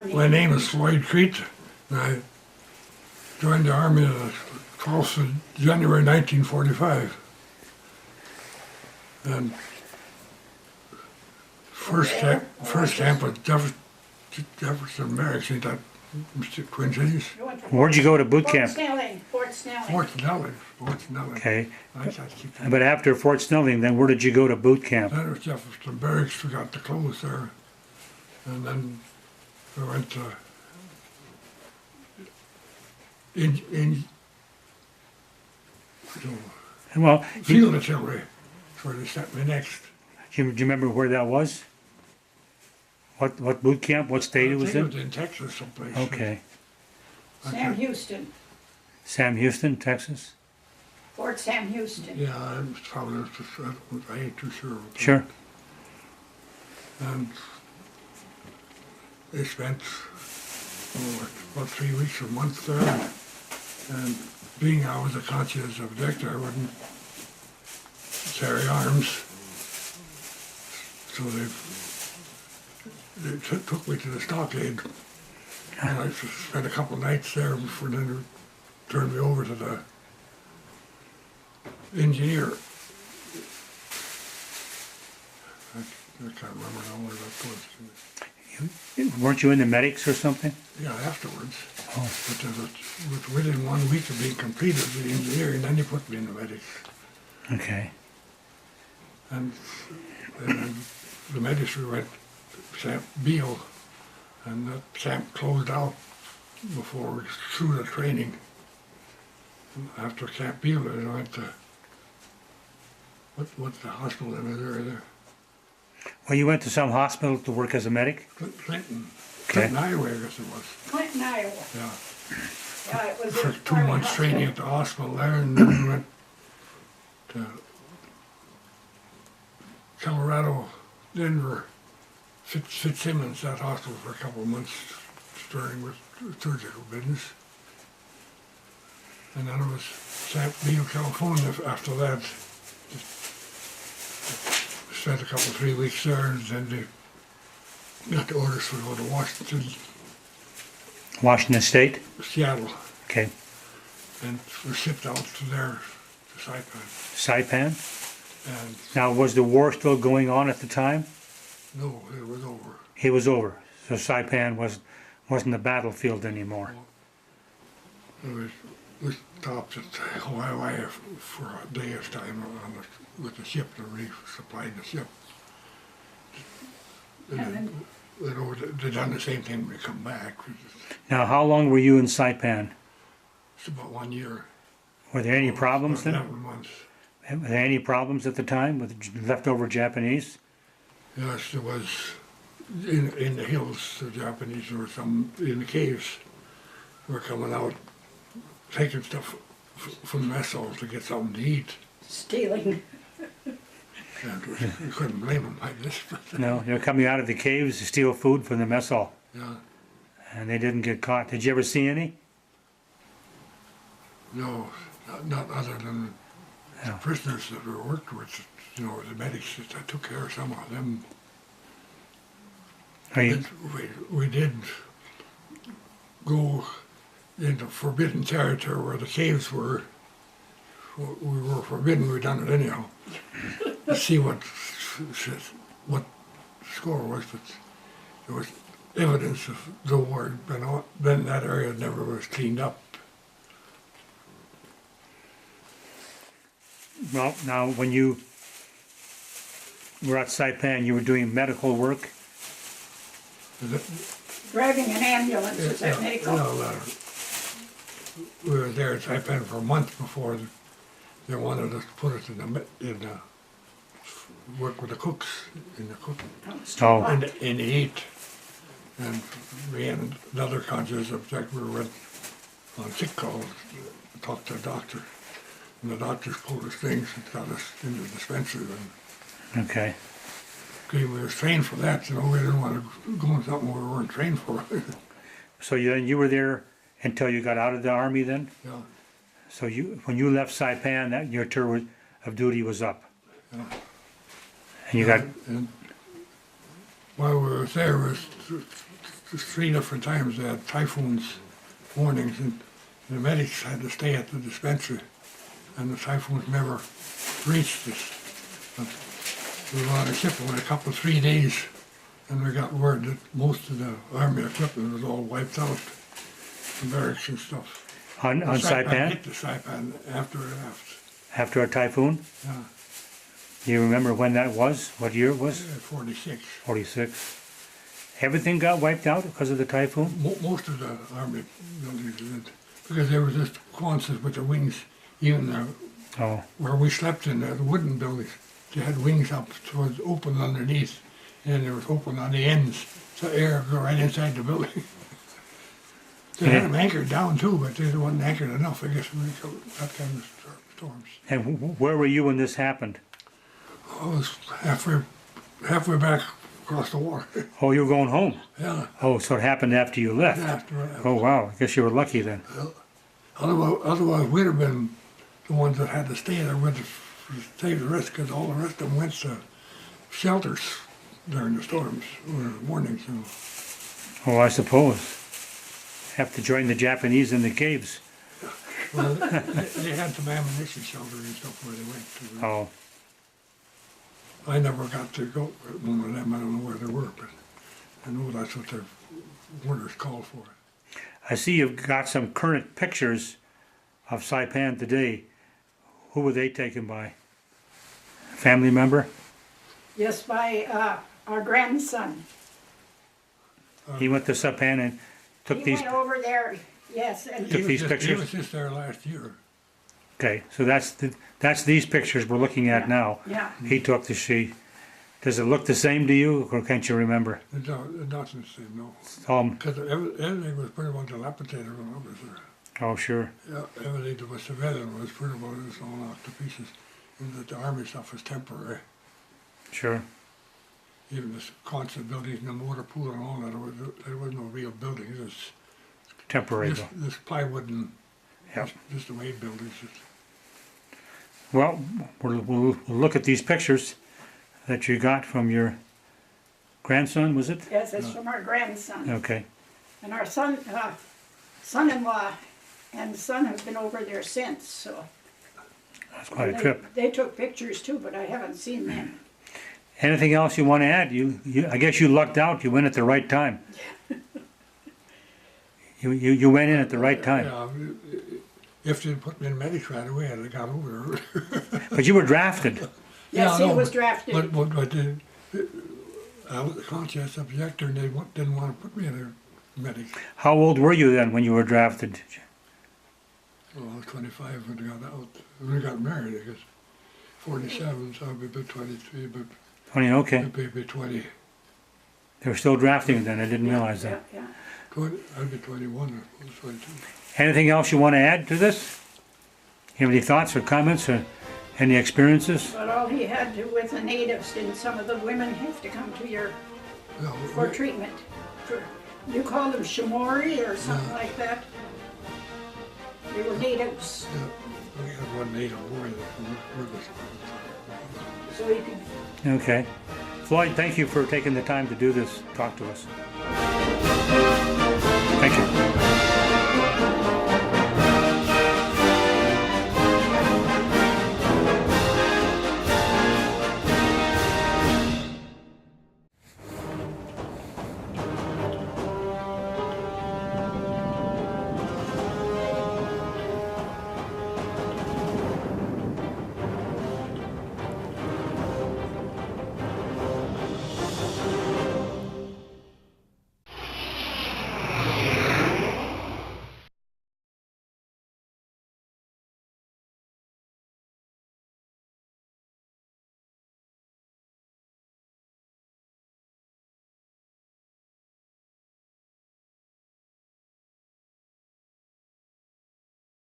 My name is Floyd Krueth, and I joined the Army on the 12th of January 1945. And first camp was Jefferson Barracks in that Twin Cities. Where'd you go to boot camp? Fort Snelling. Fort Snelling. Okay, I just had to keep that. but after Fort Snelling, then where did you go to boot camp? Then it was Jefferson Barracks, we got the clothes there. And then we went to Well, field artillery, that's where they sent me next. do you remember where that was? What boot camp? What state it was I think in? it was in Texas someplace. Okay, Sam Houston. Sam Houston, Texas. Fort Sam Houston. Yeah, I was probably, I ain't too sure. Sure. And they spent about 3 weeks or months there. And being I was a conscientious objector, I wouldn't carry arms. So they took me to the stockade. And I spent a couple of nights there before then they turned me over to the engineer. I can't remember now where that was. Weren't you in the medics or something? Yeah, afterwards. Oh. But within 1 week of being completed the engineering, then they put me in the medics. Okay. And then the medics we went to Camp Beale, and that camp closed out before we through the training. And after Camp Beale, I went to what's the hospital in the area there? Well, you went to some hospital to work as a medic? Clinton. Okay. Clinton, Iowa, I guess it was. Clinton, Iowa. Yeah. Yeah, it was For a 2 months hospital. training at the hospital there, and then we went to Colorado, Denver, Fitzsimmons, that hospital for a couple of months, starting with surgical business. And then it was St. Beale, California after that. Spent a couple, 3 weeks there, and then they got the orders for go to Washington, Washington State? Seattle, Okay. and were shipped out to there, to Saipan. Saipan? And Now, was the war still going on at the time? no, it was over. It was over. So Saipan wasn't a battlefield anymore. We stopped at Hawaii for a day at a time with the ship to resupply the ship. And then they done the same thing when we come back. Now, how long were you in Saipan? It's about 1 year. Were there any problems About then? 11 months. Were there any problems at the time with leftover Japanese? Yes, there was in the hills, the Japanese, there were some in the caves, were coming out, taking stuff from the mess hall to get something to eat. Stealing. And you couldn't blame them, I guess. But, No, they were coming out of the caves to steal food from the mess hall, yeah, and they didn't get caught. Did you ever see any? no, not other than the Yeah. prisoners that we worked with, the medics that took care of some of them. Are you, We did go into forbidden territory where the caves were. We were forbidden, we done it anyhow. To see what score was, but there was evidence of the war had been that area never was cleaned up. well, now when you were at Saipan, you were doing medical work. Driving an ambulance, is that medical? We were there at Saipan for a month before they wanted us to put us work with the cooks in the cooking. Oh, In the heat. And we had another conscious objector who went on sick call to talk to a doctor. And the doctors pulled us things and got us into the dispensary. And okay. we were trained for that, we didn't want to go on something we weren't trained for. So you were there until you got out of the army then? Yeah, So when you left Saipan, that your tour of duty was up. yeah. And you got And while we were there, was 3 different times they had typhoons warnings, and the medics had to stay at the dispensary, and the typhoons never reached us. But we were on a ship for a couple, 3 days, and we got word that most of the army equipment was all wiped out, the barracks and stuff. On The Saipan? hit the Saipan after it left. After a typhoon? Yeah, Do you remember when that was? What year it was? 46. 46. Everything got wiped out because of the typhoon? Most of the army buildings did, because there was just quances with the wings, even Oh, where we slept in the wooden buildings, they had wings up, so it was open underneath, and it was open on the ends, so air would go right inside the building. They had them anchored down too, but they wasn't anchored enough, I guess, for that kind of storms. and where were you when this happened? I was halfway back across the water. Oh, you were going home? Yeah, Oh, so it happened after you left? after. Oh, wow. I guess you were lucky then. Otherwise, we'd have been the ones that had to stay there with take the risk, because all the rest of them went to shelters during the storms or warnings. You know. Oh, I suppose. Have to join the Japanese in the caves. Well, they had some ammunition shelters and stuff where they went to. Oh, I never got to go with one of them. I don't know where they were, but I know that's what their orders called for. I see you've got some current pictures of Saipan today. Who were they taken by? Family member? Yes, by our grandson. He went to Saipan and took He these. went over there, yes, and Took these He pictures? was just there last year. Okay, so that's these pictures we're looking at Yeah. now. yeah, He took the sheet. Does it look the same to you, or can't you remember? It doesn't seem, no. Because everything was pretty well dilapidated when I was there. Oh, sure. Yeah, everything that was civilian was pretty well just all knocked to pieces. And the army stuff was temporary. Sure. Even this constant buildings and the motor pool and all that, there was no real buildings. It was Temporary just, though. this plywood and Yep. just the way buildings. Well, we'll look at these pictures that you got from your grandson, was it? yes, it's from our grandson. Okay. And our son-in-law and son have been over there since, so. That's quite a they- trip. They took pictures too, but I haven't seen them. Anything else you want to add? I guess you lucked out. You went at the right time. You went in at the right time. Yeah, if they'd put me in medics right away, I'd have got over there. But you were drafted. Yes, Yeah, I he know, was but- drafted. But I was a conscious objector, and they didn't want to put me in a medic. How old were you then when you were drafted? Well, I was 25 when I got out. When I got married, I guess. 47, so I'd be about 23, but 20, okay. I'd be 20. They were still drafting then. I didn't realize that. Yeah, 20 I'd be 21 or 22. Anything else you want to add to this? You have any thoughts or comments or any experiences? but all he had to with the natives, and some of the women have to come to your, Yeah, for treatment. You call them Shamori or something like that? They were natives, we had one native boy that worked with us. so he could Okay. Floyd, thank you for taking the time to do this, talk to us. Thank you.